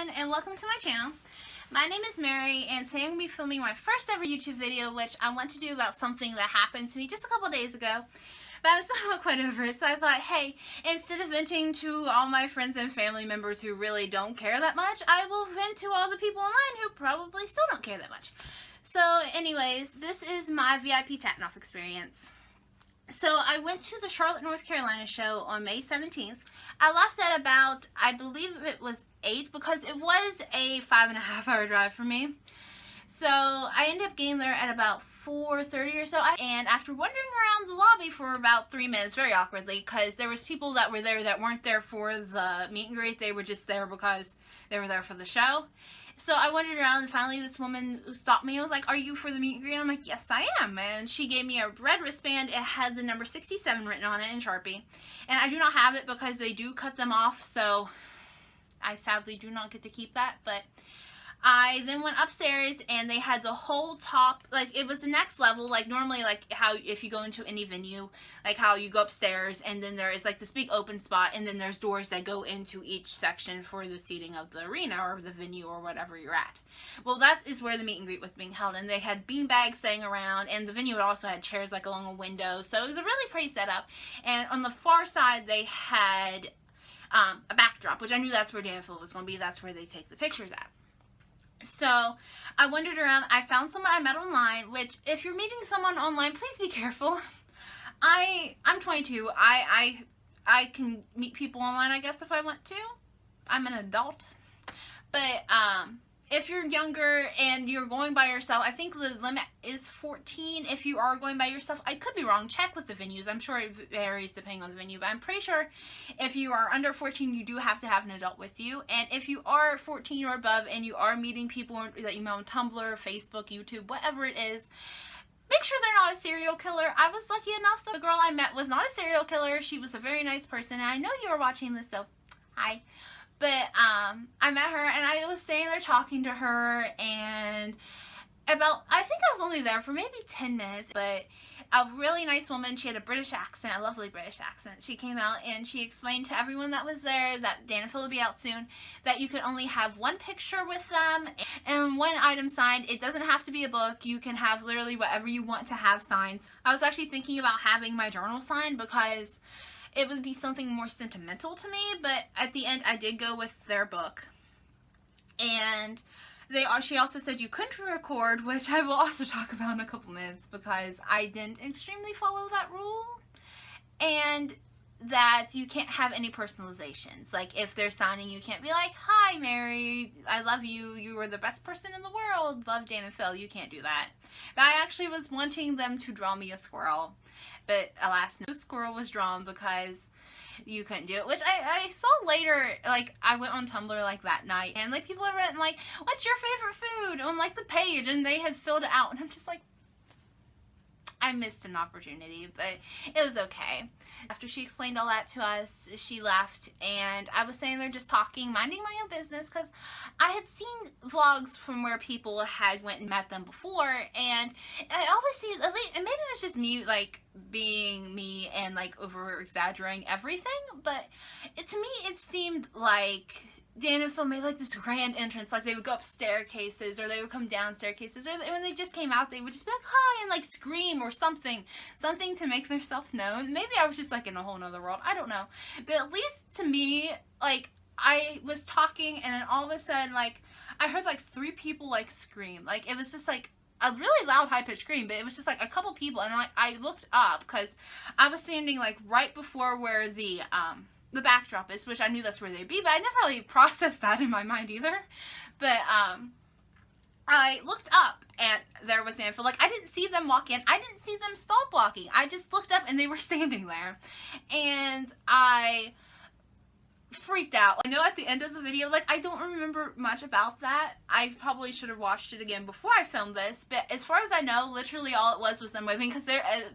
everyone, and welcome to my channel. My name is Mary, and today I'm going to be filming my first ever YouTube video, which I want to do about something that happened to me just a couple days ago. But I was still not quite over it, so I thought, hey, instead of venting to all my friends and family members who really don't care that much, I will vent to all the people online who probably still don't care that much. So anyways, this is my VIP TATINOF experience. So I went to the Charlotte, North Carolina show on May 17th. I left at about, I believe it was 8 because it was a 5.5 hour drive for me. So I ended up getting there at about 4:30 or so, and after wandering around the lobby for about 3 minutes, very awkwardly, because there was people that were there that weren't there for the meet and greet. They were just there because they were there for the show. So I wandered around, and finally this woman stopped me and was like, "Are you for the meet and greet?" And I'm like, "Yes, I am." And she gave me a red wristband. It had the number 67 written on it in Sharpie. And I do not have it because they do cut them off, so I sadly do not get to keep that. But I then went upstairs, and they had the whole top, like, it was the next level, like, normally, like, how, if you go into any venue, like, how you go upstairs, and then there is, like, this big open spot, and then there's doors that go into each section for the seating of the arena, or the venue, or whatever you're at. Well, that is where the meet and greet was being held, and they had bean bags saying around, and the venue also had chairs, like, along a window, so it was a really pretty setup. And on the far side, they had a backdrop, which I knew that's where Danville was going to be. That's where they take the pictures at. So I wandered around. I found someone I met online, which, if you're meeting someone online, please be careful. I'm 22. I can meet people online, I guess, if I want to. I'm an adult. But if you're younger and you're going by yourself, I think the limit is 14 if you are going by yourself. I could be wrong. Check with the venues. I'm sure it varies depending on the venue, but I'm pretty sure if you are under 14, you do have to have an adult with you. And if you are 14 or above and you are meeting people that you met on Tumblr, Facebook, YouTube, whatever it is, make sure they're not a serial killer. I was lucky enough that the girl I met was not a serial killer. She was a very nice person, and I know you are watching this, so hi. But I met her, and I was sitting there talking to her, and I think I was only there for maybe 10 minutes, but a really nice woman. She had a British accent, a lovely British accent. She came out, and she explained to everyone that was there that Danville would be out soon, that you could only have one picture with them and one item signed. It doesn't have to be a book. You can have literally whatever you want to have signed. I was actually thinking about having my journal signed because it would be something more sentimental to me, but at the end I did go with their book. And she also said you couldn't record, which I will also talk about in a couple minutes because I didn't extremely follow that rule. And that you can't have any personalizations. Like, if they're signing, you can't be like, "Hi, Mary, I love you. You were the best person in the world. Love, Dan and Phil." You can't do that. But I actually was wanting them to draw me a squirrel. But alas, no squirrel was drawn because you couldn't do it. Which I saw later, like, I went on Tumblr, like, that night. And, like, people had written, like, "What's your favorite food?" on, like, the page. And they had filled it out. And I'm just like, I missed an opportunity, but it was okay. After she explained all that to us, she left, and I was sitting there just talking, minding my own business, because I had seen vlogs from where people had went and met them before, and it always seems, at least, and maybe it was just me, like, being me and, like, over-exaggerating everything, but to me, it seemed like Dan and Phil made, like, this grand entrance, like they would go up staircases, or they would come down staircases, or when they just came out, they would just be like, "Hi," and, like, scream or something to make themselves known. Maybe I was just, like, in a whole nother world, I don't know, but at least to me, like, I was talking, and then all of a sudden, like, I heard, like, 3 people, like, scream. Like, it was just, like, a really loud, high-pitched scream, but it was just, like, a couple people, and, like, I looked up, because I was standing, like, right before where the backdrop is, which I knew that's where they'd be, but I never really processed that in my mind either. But I looked up, and there was Danville. Like, I didn't see them walk in. I didn't see them stop walking. I just looked up, and they were standing there. And I freaked out. I know at the end of the video, like, I don't remember much about that. I probably should have watched it again before I filmed this, but as far as I know, literally all it was them waving, because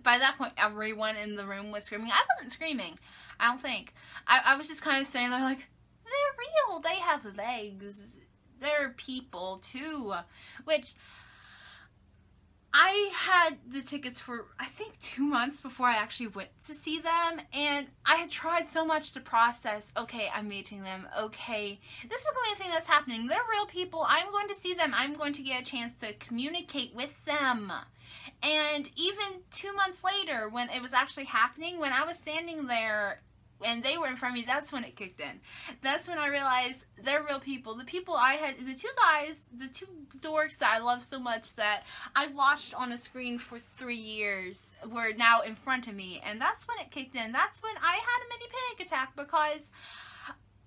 by that point, everyone in the room was screaming. I wasn't screaming, I don't think. I was just kind of standing there like, they're real, they have legs, they're people too, which I had the tickets for, I think, 2 months before I actually went to see them, and I had tried so much to process, okay, I'm meeting them, okay, this is going to be a thing that's happening, they're real people, I'm going to see them, I'm going to get a chance to communicate with them. And even 2 months later, when it was actually happening, when I was standing there and they were in front of me, that's when it kicked in. That's when I realized they're real people. The people I had, the two guys, the two dorks that I love so much that I watched on a screen for 3 years were now in front of me. And that's when it kicked in. That's when I had a mini panic attack because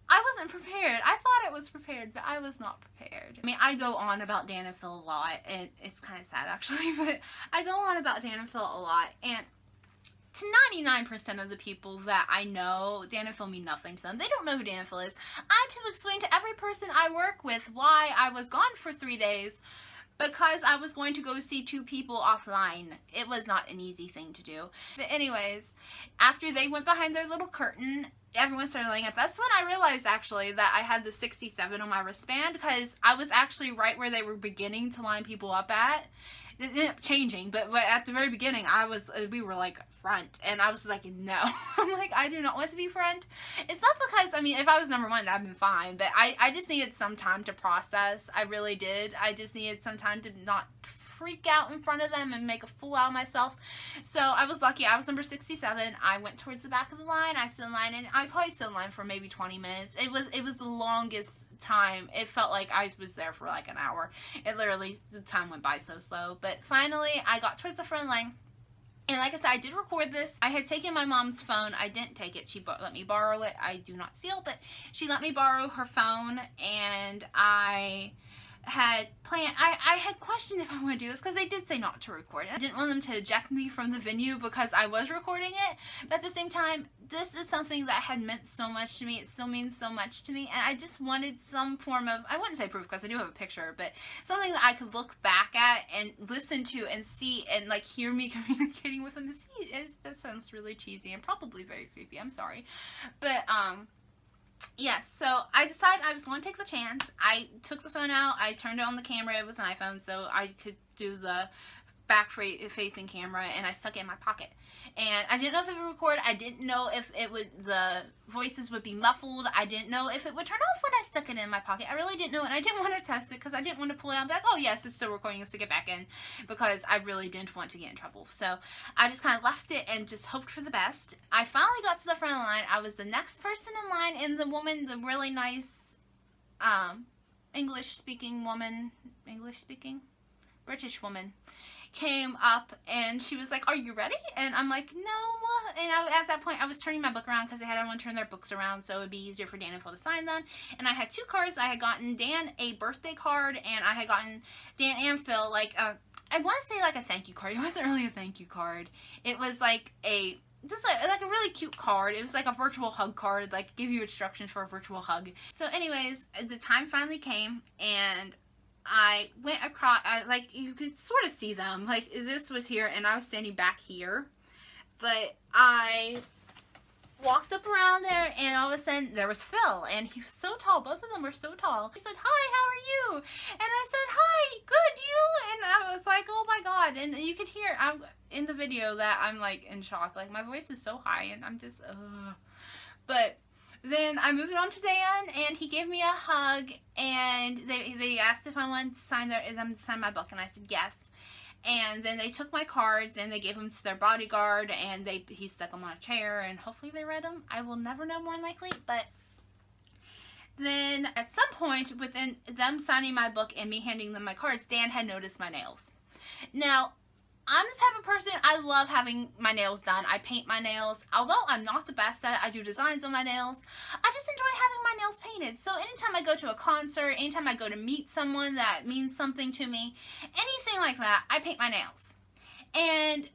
I wasn't prepared. I thought I was prepared, but I was not prepared. I mean, I go on about Dan and Phil a lot, and it's kind of sad actually, but I go on about Dan and Phil a lot, and to 99% of the people that I know, Dan and Phil mean nothing to them. They don't know who Dan and Phil is. I had to explain to every person I work with why I was gone for 3 days, because I was going to go see 2 people offline. It was not an easy thing to do. But anyways, after they went behind their little curtain, everyone started lining up. That's when I realized actually that I had the 67 on my wristband, because I was actually right where they were beginning to line people up at. It ended up changing, but at the very beginning, we were like front, and I was like, no. I'm like, I do not want to be front. It's not because, I mean, if I was number 1, that'd been fine, but I just needed some time to process. I really did. I just needed some time to not freak out in front of them and make a fool out of myself. So I was lucky. I was number 67. I went towards the back of the line. I stood in line, and I probably stood in line for maybe 20 minutes. It was the longest time. It felt like I was there for like an hour. It literally, the time went by so slow. But finally, I got towards the front line. And like I said, I did record this. I had taken my mom's phone. I didn't take it. She let me borrow it. I do not steal, but she let me borrow her phone, and I had planned, I had questioned if I want to do this, because they did say not to record it. I didn't want them to eject me from the venue because I was recording it, but at the same time, this is something that had meant so much to me. It still means so much to me, and I just wanted some form of, I wouldn't say proof because I do have a picture, but something that I could look back at and listen to and see and like hear me communicating with them. That sounds really cheesy and probably very creepy. I'm sorry, but yes, so I decided I was going to take the chance. I took the phone out, I turned on the camera. It was an iPhone, so I could do the back-facing camera, and I stuck it in my pocket. And I didn't know if it would record. I didn't know if the voices would be muffled. I didn't know if it would turn off when I stuck it in my pocket. I really didn't know, and I didn't want to test it because I didn't want to pull it out and be like, oh yes, it's still recording, stick it back in, because I really didn't want to get in trouble. So I just kind of left it and just hoped for the best. I finally got to the front of the line. I was the next person in line, and the woman, the really nice English-speaking British woman, came up, and she was like, are you ready? And I'm like, no. And at that point, I was turning my book around because I had everyone turn their books around so it would be easier for Dan and Phil to sign them. And I had 2 cards. I had gotten Dan a birthday card, and I had gotten Dan and Phil like I want to say like a thank you card. It wasn't really a thank you card. It was like just like a really cute card. It was like a virtual hug card, like give you instructions for a virtual hug. So anyways, the time finally came, and I went across, like, you could sort of see them, like, this was here, and I was standing back here, but I walked up around there, and all of a sudden, there was Phil, and he was so tall. Both of them were so tall. He said, hi, how are you? And I said, hi, good, you? And I was like, oh my god. And you could hear, I'm in the video, that I'm, like, in shock. Like, my voice is so high, and I'm just, But then I moved on to Dan, and he gave me a hug, and they asked if I wanted to sign them to sign my book, and I said yes. And then they took my cards, and they gave them to their bodyguard, and he stuck them on a chair, and hopefully they read them. I will never know, more than likely, but then at some point within them signing my book and me handing them my cards, Dan had noticed my nails. Now, I'm the type of person, I love having my nails done. I paint my nails. Although I'm not the best at it, I do designs on my nails. I just enjoy having my nails painted. So anytime I go to a concert, anytime I go to meet someone that means something to me, anything like that, I paint my nails. And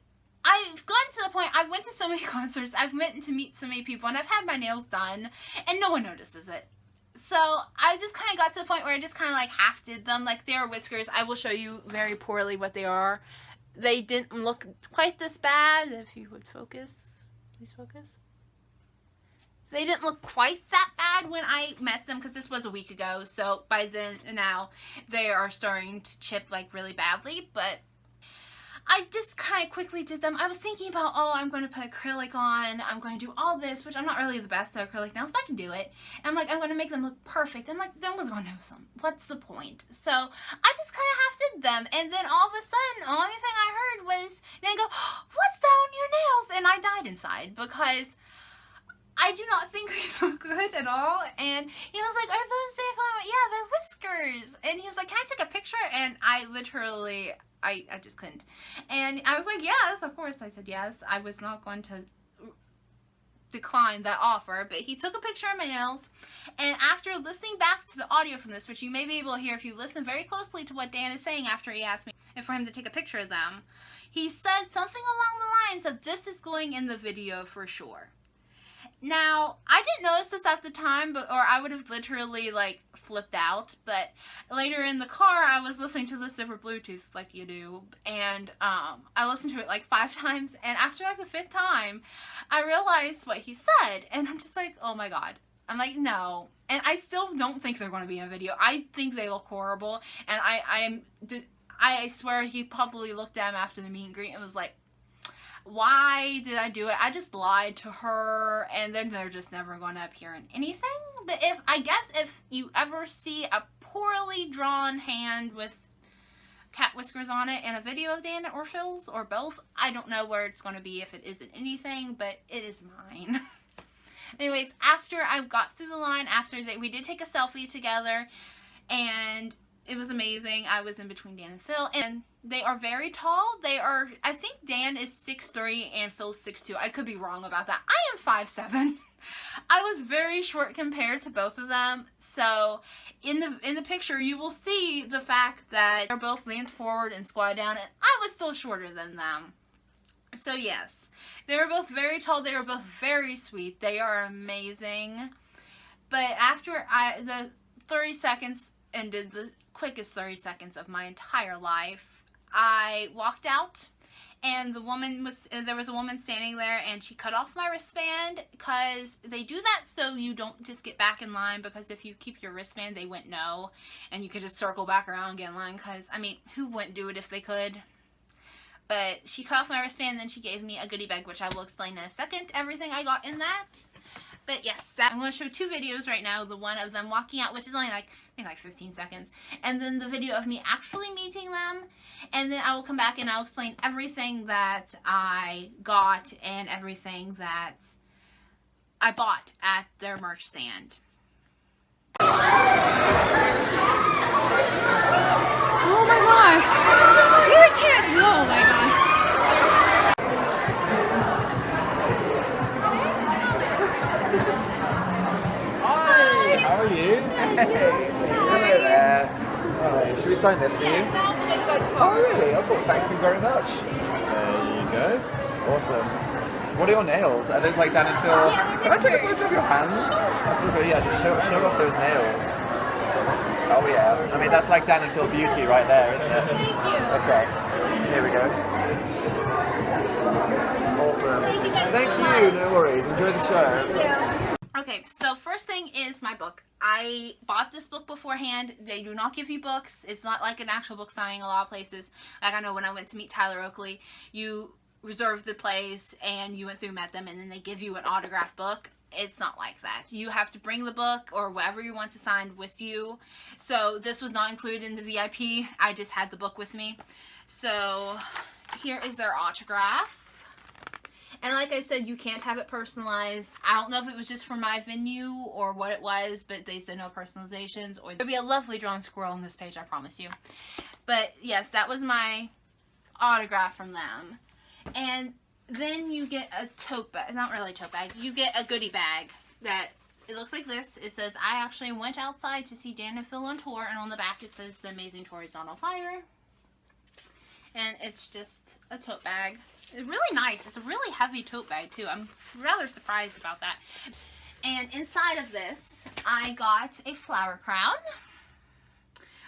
I've gotten to the point, I've went to so many concerts, I've met to meet so many people, and I've had my nails done, and no one notices it. So I just kind of got to the point where I just kind of like half did them. Like, they are whiskers. I will show you very poorly what they are. They didn't look quite this bad. If you would focus, please focus. They didn't look quite that bad when I met them, because this was a week ago. So by then, now, they are starting to chip like really badly. But I just kind of quickly did them. I was thinking about, oh, I'm going to put acrylic on. I'm going to do all this, which I'm not really the best at acrylic nails, but I can do it. And I'm like, I'm going to make them look perfect. I'm like, no one's going to know some. What's the point? So I just kind of half did them. And then all of a sudden, the only thing I heard was, they go, oh, what's that on your nails? And I died inside because I do not think these look good at all. And he was like, are those safe? I went, yeah, they're whiskers. And he was like, can I take a picture? And I literally... I just couldn't. And I was like, yes, of course. I said yes. I was not going to decline that offer. But he took a picture of my nails. And after listening back to the audio from this, which you may be able to hear if you listen very closely to what Dan is saying after he asked me for him to take a picture of them, he said something along the lines of, this is going in the video for sure. Now, I didn't notice this at the time, or I would have literally, like, flipped out, but later in the car, I was listening to this over Bluetooth, like you do, and I listened to it, like, 5 times, and after, like, the 5th time, I realized what he said, and I'm just like, oh my god. I'm like, no. And I still don't think they're going to be in a video. I think they look horrible, and I swear he probably looked at him after the meet and greet and was like, why did I do it? I just lied to her, and then they're just never going to appear in anything. But I guess if you ever see a poorly drawn hand with cat whiskers on it in a video of Dan or Phil's, or both, I don't know where it's going to be if it isn't anything, but it is mine. Anyways, after I got through the line, we did take a selfie together, and it was amazing. I was in between Dan and Phil, and they are very tall. I think Dan is 6'3" and Phil's 6'2". I could be wrong about that. I am 5'7". I was very short compared to both of them. So in the picture, you will see the fact that they're both leaned forward and squatted down, and I was still shorter than them. So yes, they were both very tall. They were both very sweet. They are amazing. But after the 30 seconds ended, the quickest 30 seconds of my entire life, I walked out, and there was a woman standing there, and she cut off my wristband, because they do that so you don't just get back in line, because if you keep your wristband, they wouldn't know, and you could just circle back around and get in line, because, I mean, who wouldn't do it if they could? But she cut off my wristband, and then she gave me a goodie bag, which I will explain in a second, everything I got in that. But yes, I'm going to show 2 videos right now. The one of them walking out, which is only like, I think like 15 seconds. And then the video of me actually meeting them. And then I will come back and I'll explain everything that I got and everything that I bought at their merch stand. Oh my god! You can't! Oh my god! How are you? Hey. Hello there. Should we sign this for you? Oh, really? Oh, cool. Thank you very much. There you go. Awesome. What are your nails? Are those like Dan and Phil? Yeah, can I take a photo of your hand? That's so good. Yeah, just show off those nails. Oh, yeah. I mean, that's like Dan and Phil beauty right there, isn't it? Thank you. Okay. Here we go. Awesome. Thank you guys Thank so you. much. No worries. Enjoy the show. Thank you. Okay, so first thing is my book. I bought this book beforehand. They do not give you books. It's not like an actual book signing a lot of places. Like I know when I went to meet Tyler Oakley, you reserved the place and you went through, met them, and then they give you an autographed book. It's not like that. You have to bring the book or whatever you want to sign with you. So this was not included in the VIP. I just had the book with me. So here is their autograph. And like I said, you can't have it personalized. I don't know if it was just for my venue or what it was, but they said no personalizations. Or there'll be a lovely drawn squirrel on this page, I promise you. But yes, that was my autograph from them. And then you get a tote bag. Not really a tote bag. You get a goodie bag that it looks like this. It says, I actually went outside to see Dan and Phil on tour. And on the back it says, the amazing tour is not on fire. And it's just a tote bag. It's really nice. It's a really heavy tote bag too. I'm rather surprised about that. And inside of this, I got a flower crown,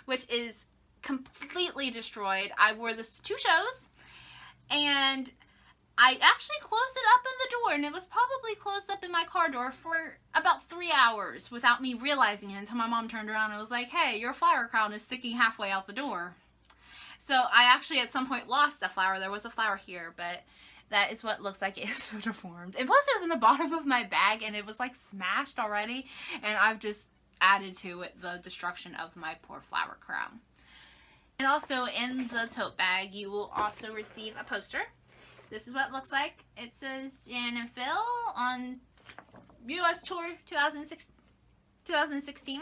which is completely destroyed. I wore this to 2 shows, and I actually closed it up in the door, and it was probably closed up in my car door for about 3 hours without me realizing it until my mom turned around and was like, hey, your flower crown is sticking halfway out the door. So I actually at some point lost a flower. There was a flower here, but that is what it looks like. It is so deformed. And plus it was in the bottom of my bag and it was like smashed already. And I've just added to it the destruction of my poor flower crown. And also in the tote bag, you will also receive a poster. This is what it looks like. It says Dan and Phil on US Tour 2016.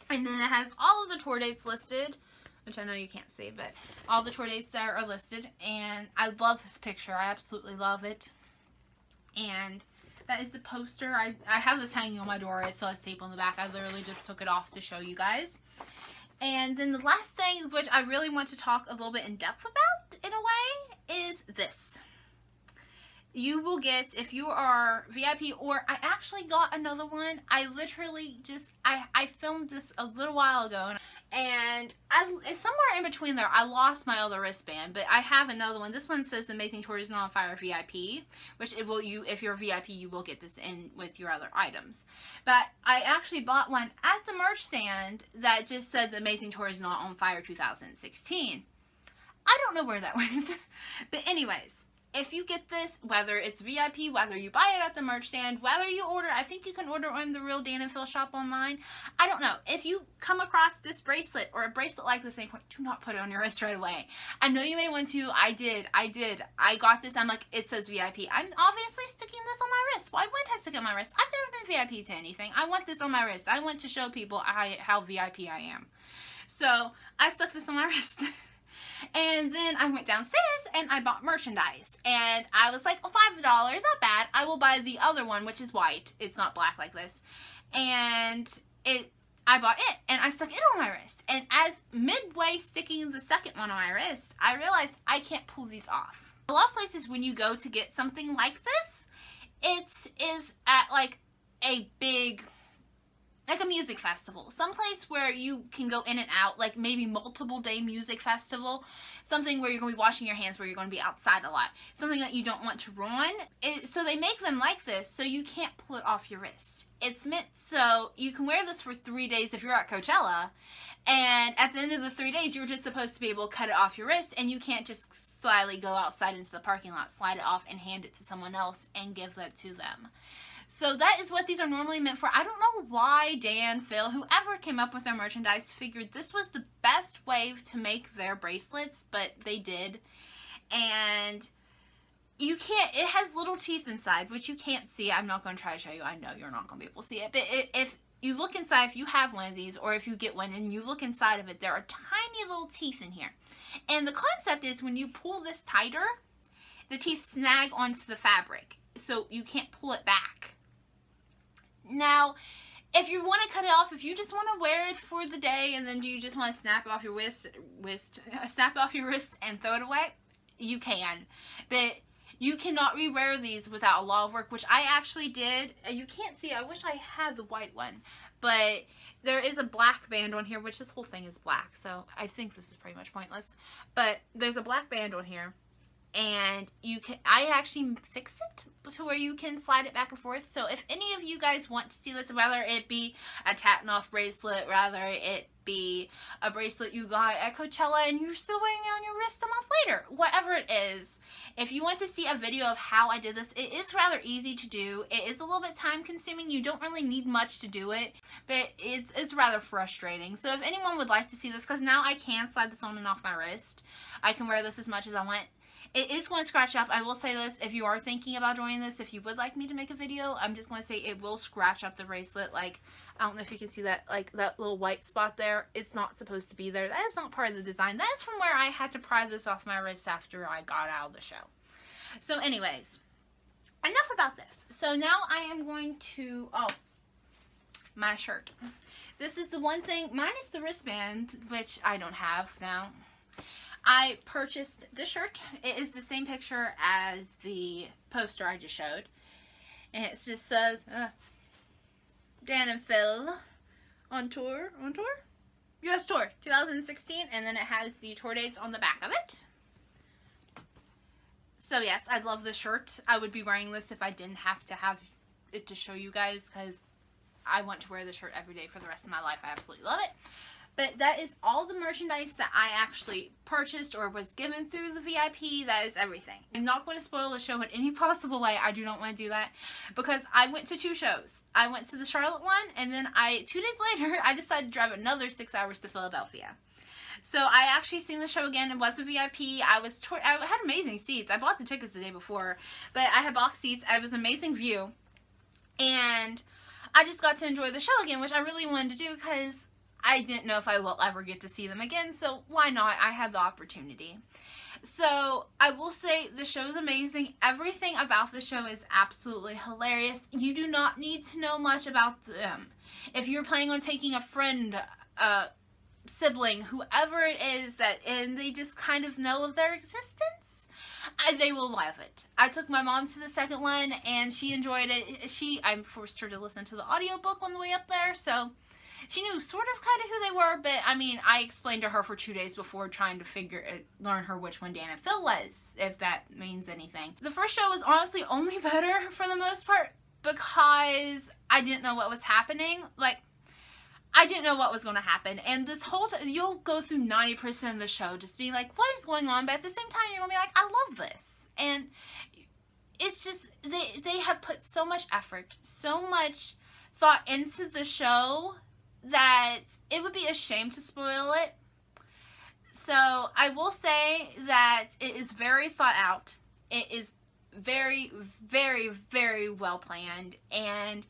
And then it has all of the tour dates listed, which I know you can't see, but all the tour dates that are listed. And I love this picture. I absolutely love it. And that is the poster. I have this hanging on my door. It still has tape on the back. I literally just took it off to show you guys. And then the last thing, which I really want to talk a little bit in depth about, in a way, is this. You will get, if you are VIP, or I actually got another one. I literally just, I filmed this a little while ago, and somewhere in between there, I lost my other wristband, but I have another one. This one says the Amazing Tour is Not on Fire VIP, which it will, if you're a VIP, you will get this in with your other items. But I actually bought one at the merch stand that just said the Amazing Tour is Not on Fire 2016. I don't know where that was. But anyways, if you get this, whether it's VIP, whether you buy it at the merch stand, whether you order, I think you can order on the Real Dan and Phil shop online. I don't know. If you come across this bracelet or a bracelet like this, do not put it on your wrist right away. I know you may want to. I did. I got this. I'm like, it says VIP. I'm obviously sticking this on my wrist. Why wouldn't I stick it on my wrist? I've never been VIP to anything. I want this on my wrist. I want to show people how VIP I am. So I stuck this on my wrist. And then I went downstairs and I bought merchandise. And I was like, oh, $5, not bad. I will buy the other one, which is white. It's not black like this. And I bought it and I stuck it on my wrist. And as midway sticking the second one on my wrist, I realized I can't pull these off. A lot of places when you go to get something like this, it is at like a big, like a music festival, someplace where you can go in and out, like maybe multiple day music festival, something where you're going to be washing your hands, where you're going to be outside a lot, something that you don't want to ruin. So they make them like this so you can't pull it off your wrist. It's meant so you can wear this for 3 days if you're at Coachella, and at the end of the 3 days you're just supposed to be able to cut it off your wrist, and you can't just slyly go outside into the parking lot, slide it off, and hand it to someone else and give that to them. So that is what these are normally meant for. I don't know why Dan, Phil, whoever came up with their merchandise figured this was the best way to make their bracelets, but they did. And you can't, it has little teeth inside, which you can't see. I'm not going to try to show you. I know you're not going to be able to see it. But if you look inside, if you have one of these, or if you get one and you look inside of it, there are tiny little teeth in here. And the concept is when you pull this tighter, the teeth snag onto the fabric. So you can't pull it back. Now, if you want to cut it off, if you just want to wear it for the day, and then do you just want to snap it off your wrist and throw it away, you can. But you cannot rewear these without a lot of work, which I actually did. You can't see. I wish I had the white one, but there is a black band on here, which this whole thing is black, so I think this is pretty much pointless. But there's a black band on here. And I actually fix it to where you can slide it back and forth. So if any of you guys want to see this, whether it be a TATINOF bracelet, rather it be a bracelet you got at Coachella and you're still wearing it on your wrist a month later, whatever it is, if you want to see a video of how I did this, it is rather easy to do. It is a little bit time consuming. You don't really need much to do it, but it's rather frustrating. So if anyone would like to see this, because now I can slide this on and off my wrist, I can wear this as much as I want. It is going to scratch up. I will say this, if you are thinking about doing this, if you would like me to make a video, I'm just going to say it will scratch up the bracelet. Like, I don't know if you can see that, like that little white spot there. It's not supposed to be there. That is not part of the design. That is from where I had to pry this off my wrist after I got out of the show. So anyways, enough about this. So now I am going to, my shirt. This is the one thing, minus the wristband, which I don't have now. I purchased this shirt. It is the same picture as the poster I just showed. And it just says, Dan and Phil on tour, US Tour 2016. And then it has the tour dates on the back of it. So yes, I love this shirt. I would be wearing this if I didn't have to have it to show you guys, because I want to wear this shirt every day for the rest of my life. I absolutely love it. But that is all the merchandise that I actually purchased or was given through the VIP. That is everything. I'm not going to spoil the show in any possible way. I do not want to do that because I went to 2 shows. I went to the Charlotte one, and then 2 days later, I decided to drive another 6 hours to Philadelphia. So I actually seen the show again. It wasn't VIP. I had amazing seats. I bought the tickets the day before, but I had box seats. It was an amazing view, and I just got to enjoy the show again, which I really wanted to do because I didn't know if I will ever get to see them again, so why not? I had the opportunity. So I will say the show is amazing. Everything about the show is absolutely hilarious. You do not need to know much about them. If you're planning on taking a friend, sibling, whoever it is, and they just kind of know of their existence, they will love it. I took my mom to the second one, and she enjoyed it. I forced her to listen to the audiobook on the way up there, so she knew sort of kind of who they were, but I mean, I explained to her for 2 days before trying to learn her which one Dan and Phil was, if that means anything. The first show was honestly only better for the most part because I didn't know what was happening. Like, I didn't know what was going to happen, and this whole time, you'll go through 90% of the show just being like, what is going on? But at the same time, you're going to be like, I love this. And it's just, they have put so much effort, so much thought into the show that it would be a shame to spoil it. So I will say that it is very thought out. It is very, very, very well planned, and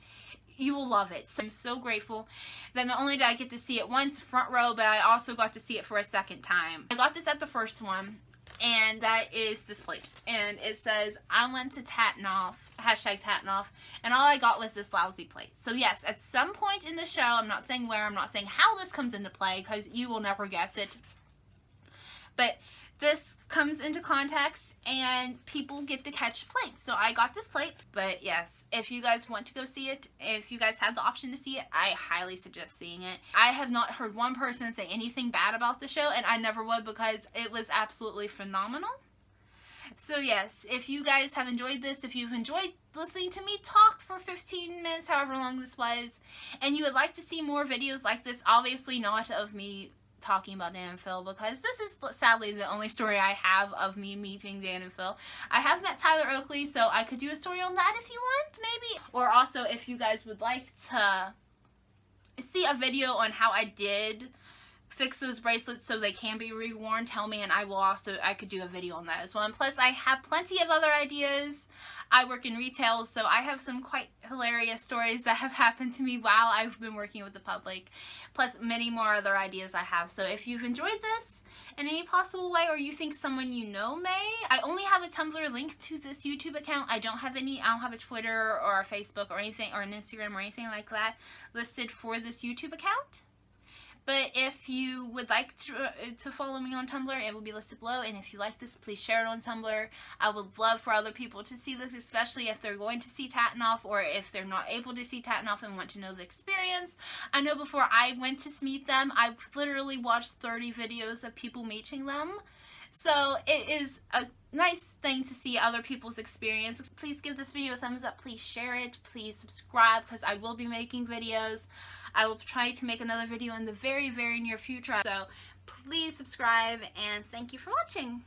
you will love it. So I'm so grateful that not only did I get to see it once front row, but I also got to see it for a second time. I got this at the first one, and that is this plate. And it says, I went to TATINOF, #TATINOF, and all I got was this lousy plate. So yes, at some point in the show, I'm not saying where, I'm not saying how this comes into play, because you will never guess it, but this comes into context, and people get to catch plates. So I got this plate, but yes, if you guys want to go see it, if you guys have the option to see it, I highly suggest seeing it. I have not heard one person say anything bad about the show, and I never would because it was absolutely phenomenal. So yes, if you guys have enjoyed this, if you've enjoyed listening to me talk for 15 minutes, however long this was, and you would like to see more videos like this, obviously not of me talking about Dan and Phil, because this is sadly the only story I have of me meeting Dan and Phil. I have met Tyler Oakley, so I could do a story on that if you want, maybe. Or also, if you guys would like to see a video on how I did fix those bracelets so they can be reworn, tell me, and I could do a video on that as well. And plus, I have plenty of other ideas. I work in retail, so I have some quite hilarious stories that have happened to me while I've been working with the public, plus many more other ideas I have. So if you've enjoyed this in any possible way, or you think someone you know may, I only have a Tumblr link to this YouTube account. I don't have a Twitter or a Facebook or anything, or an Instagram or anything like that listed for this YouTube account. But if you would like to follow me on Tumblr, it will be listed below. And if you like this, please share it on Tumblr. I would love for other people to see this, especially if they're going to see TATINOF, or if they're not able to see TATINOF and want to know the experience. I know before I went to meet them, I literally watched 30 videos of people meeting them. So it is a nice thing to see other people's experience. Please give this video a thumbs up. Please share it. Please subscribe, because I will be making videos. I will try to make another video in the very, very near future. So please subscribe, and thank you for watching.